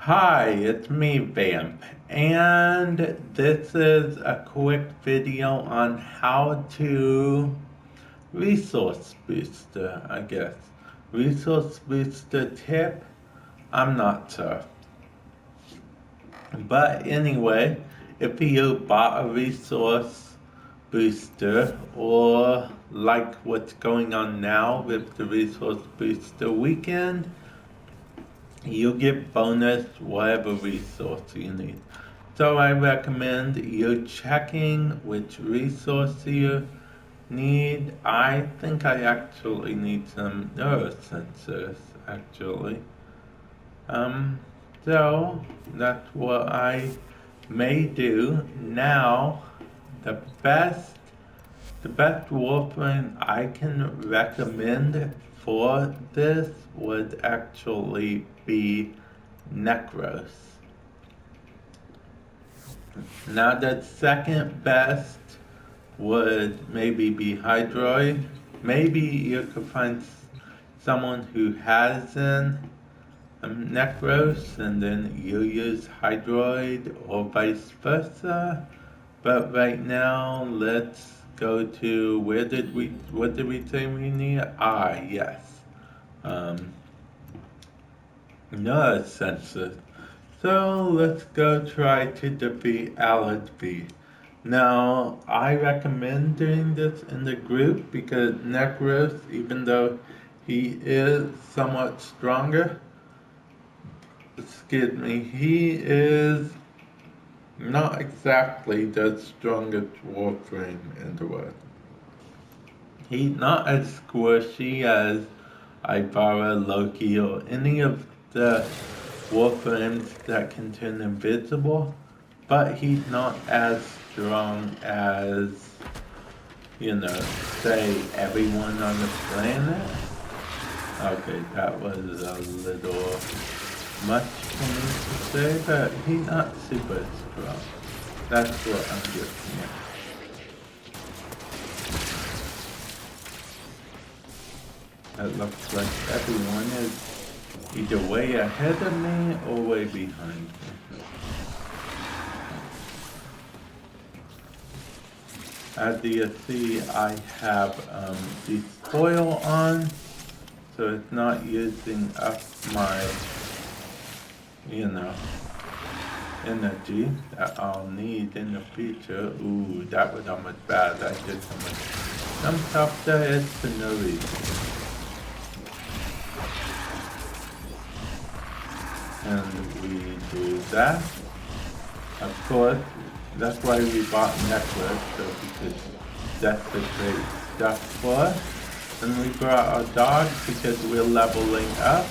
Hi, it's me, Vamp, and this is a quick video on how to resource booster, I guess. Resource booster tip? I'm not sure. But anyway, if you bought a resource booster or like what's going on now with the resource booster weekend, you get bonus whatever resource you need. So I recommend you checking which resource you need. I think I actually need some neurosensors actually. Um, so that's what I may do. Now the best the best Warframe I can recommend for this would actually be Necros. Now the second best would maybe be Hydroid. Maybe you could find someone who has an Necros and then you use Hydroid or vice versa. But right now, let's go to what did we say we need? Yes. Um, no census. So let's go try to defeat Allergy. Now, I recommend doing this in the group because Necros, even though he is somewhat stronger, excuse me, he is not exactly the strongest Warframe in the world. He's not as squishy as Ivara, Loki, or any of the Warframes that can turn invisible, but he's not as strong as, say everyone on the planet. Okay, that was a little much for me to say, but he's not super strong. That's what I'm getting at. It looks like everyone is either way ahead of me or way behind me. As you see, I have the spoil on, so it's not using up my, energy that I'll need in the future. Ooh, that was almost bad. I did some stuff there is for no reason. And we do that. Of course, that's why we bought Necklace, so because that's the great stuff for us. And we brought our dog because we're leveling up.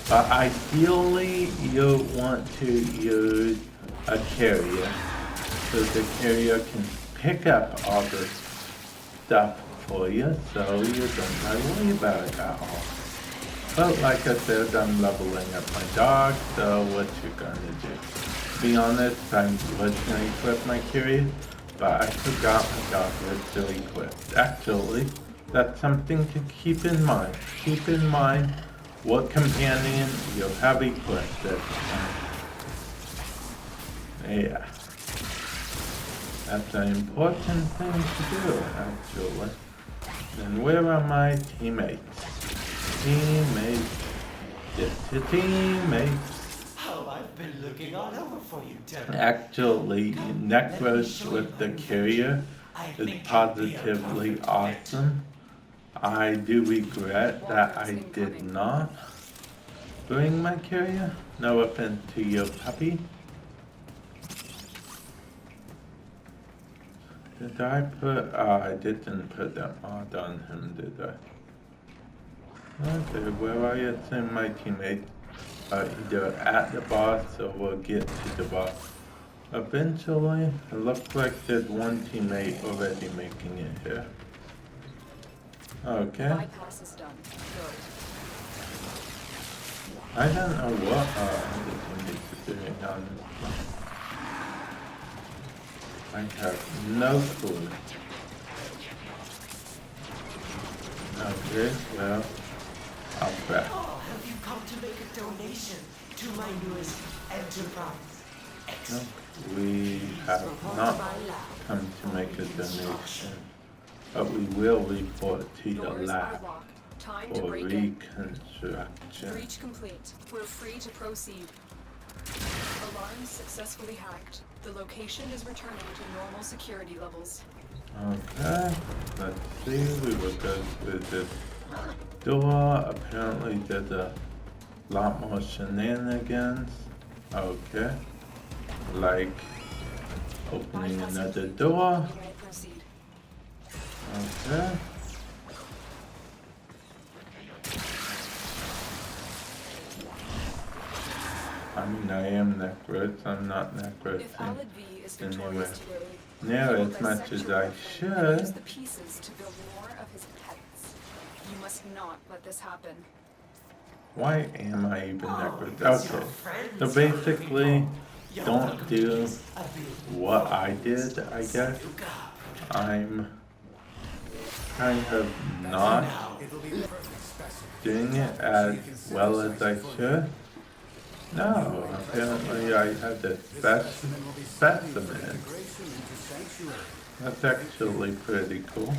But ideally, you want to use a carrier, so the carrier can pick up all the stuff for you, so you don't have to worry about it at all. But like I said, I'm leveling up my dog, so what you gonna do? To be honest, I was gonna equip my carrier, but I forgot my dog was still equipped. Actually, that's something to keep in mind. Keep in mind what companion you have equipped at the time. Yeah. That's an important thing to do, actually. And where are my teammates? Teammates. Get to teammates. Oh, I've been looking all over for you, Terry. Actually, Necros with the carrier is positively awesome. I do regret that I did not bring my carrier. No offense to your puppy. Did I put, I didn't put that mod on him, did I? Okay, where are you? Send my teammates are either at the boss or we'll get to the boss. Eventually, it looks like there's one teammate already making it here. Okay. Bypass is done. Good. I don't know what this needs to do on this one. I have no clue. Okay, well, I'll bet. Oh, have you come to make a donation to my newest Enterprise. No, we have not come to make a donation, but we will report to the Doors are lab locked. Time to for break in. reconstruction. Breach complete. We're free to proceed. Alarms successfully hacked. The location is returning to normal security levels. Okay, let's see, we will go through this door. Apparently there's a lot more shenanigans. Okay, like opening another door. You may proceed. Okay. I mean, I am necros, I'm not If necrosing Alad V is anywhere victorious today, near he will as much dissect as your I brain and should. use the pieces to build more of his pets. You must not let this happen. Why am I even necros? It's your Okay, friends, so basically, You're don't the do greatest of you. what I did, I guess. I'm kind of not Now it'll be perfect specimen. doing it as well as I should. No, apparently I had the best specimen. That's actually pretty cool.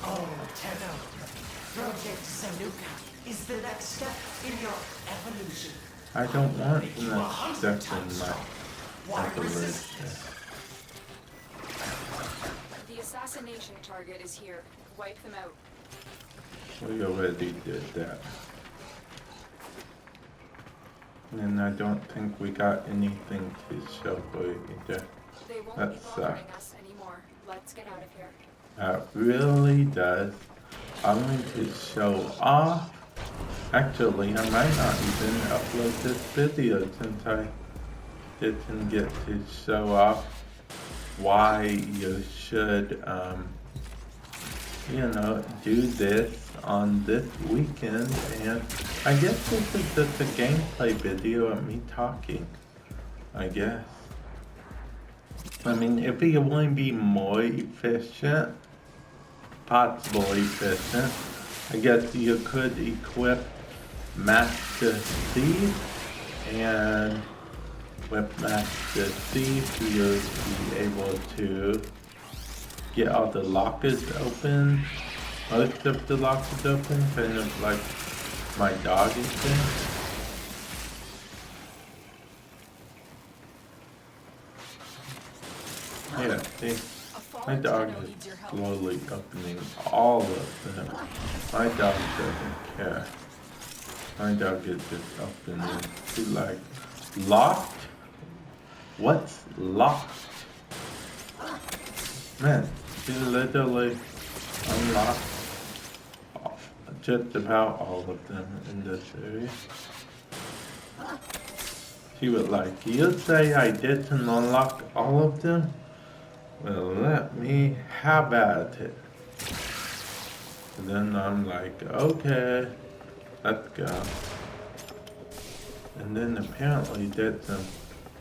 Oh, Tenno. Project Sanuka is the next step in your evolution. I don't want the next step in my evolution. The assassination target is here. Wipe them out. We already did that. And I don't think we got anything to show for it either. They won't That be bothering sucks. us anymore. Let's get out of here. That really does. I'm going to show off. Actually, I might not even upload this video since I didn't get to show off why you should, do this on this weekend. And I guess this is just a gameplay video of me talking, I guess. I mean, if you want to be more efficient, possibly efficient, I guess you could equip Master Thief, and with Master Thief you'll be able to get all the lockers open, most of the lockers open, kind of like my dog is doing. Yeah, see, my dog is slowly opening all of them. My dog doesn't care. My dog is just opening. She's like, locked? What's locked? Man, she literally unlocked just about all of them in this area. She was like, you say I didn't unlock all of them? Well, let me have at it. And then I'm like, okay, let's go. And then apparently there's some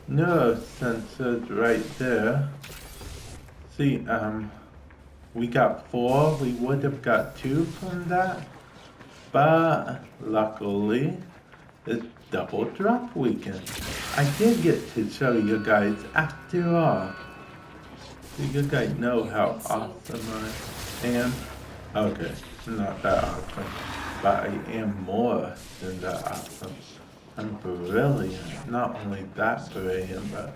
nerve sensors right there. See, we got 4, we would have got 2 from that, but luckily it's double drop weekend. I did get to show you guys after all. So you guys know how awesome I am. Okay, not that awesome, but I am more than that awesome. I'm brilliant. Not only that brilliant, but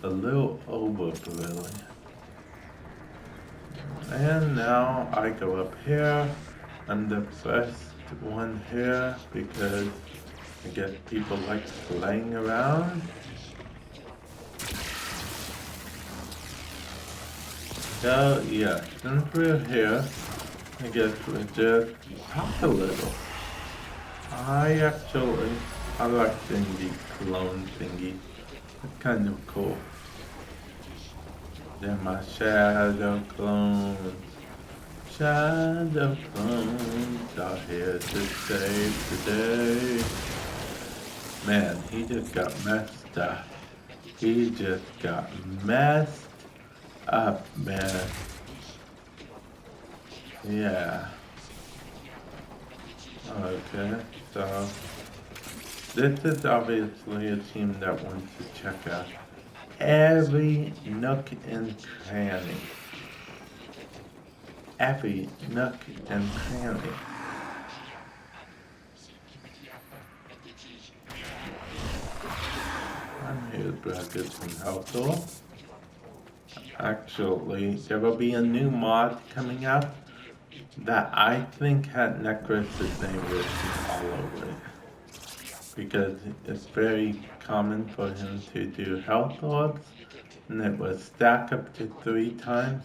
a little over brilliant. And now I go up here. I'm the first one here because I guess people like playing around. So yeah, since we're here, I guess we'll just talk a little. I like the clone thingy. It's kind of cool. They're my shadow clones. Shadow clones are here to save the day. Man, he just got messed up. He just got messed up, man. Yeah. Okay, so This is obviously a team that wants to check out every nook and cranny. Every nook and cranny. I'm here to get some health though. Actually, there will be a new mod coming out that I think had Necros' name written all over it. Because it's very common for him to do health orbs, and it will stack up to 3 times,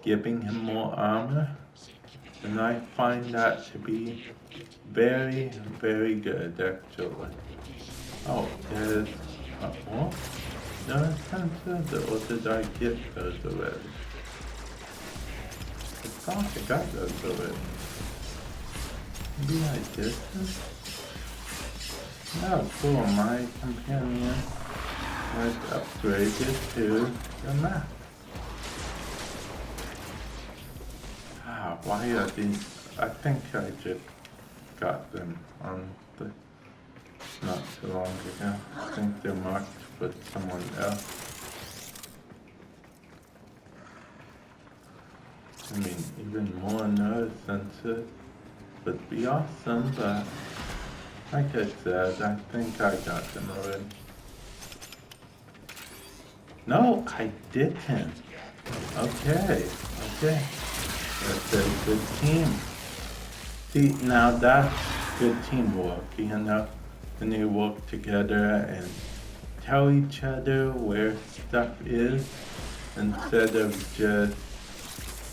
giving him more armor. And I find that to be very, very good actually. Oh, there's more? No sensors, or did I get those already? I thought I got those already. Maybe I did this? Oh, cool, my companion was upgraded to the map. Ah, why are these? I think I just got them on the, not too long ago. I think they're marked with someone else. I mean, even more nerve sensors would be awesome, but like I said, I think I got them already. No, I didn't. Okay. That's a good team. See, now that's good teamwork, you know? When you work together and tell each other where stuff is, instead of just,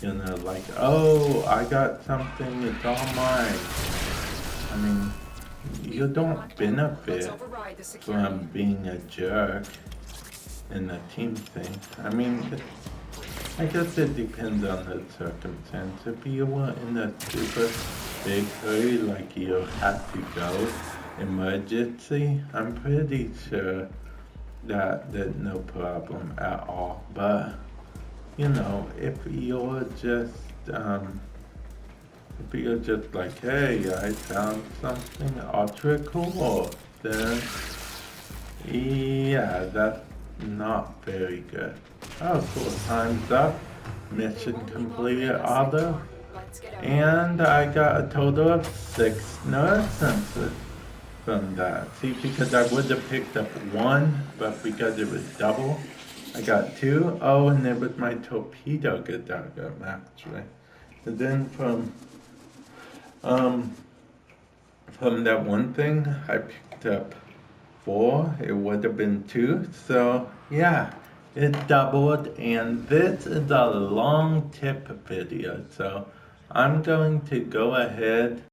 you know, like, oh, I got something, it's all mine. I mean, you don't benefit from being a jerk in a team thing. I mean, I guess it depends on the circumstance. If you were in a super big hurry, like you have to go, emergency, I'm pretty sure that there's no problem at all. But, you know, if you're just like, hey, I found something ultra cool, then yeah, that's not very good. Oh, cool, time's up. Mission completed, auto. And I got a total of 6 nerve sensors from that. See, because I would have picked up 1, but because it was double, I got 2. Oh, and there was my torpedo gun actually. And then from that one thing, I picked up 4. It would have been 2. So yeah, it doubled. And this is a long tip video, so I'm going to go ahead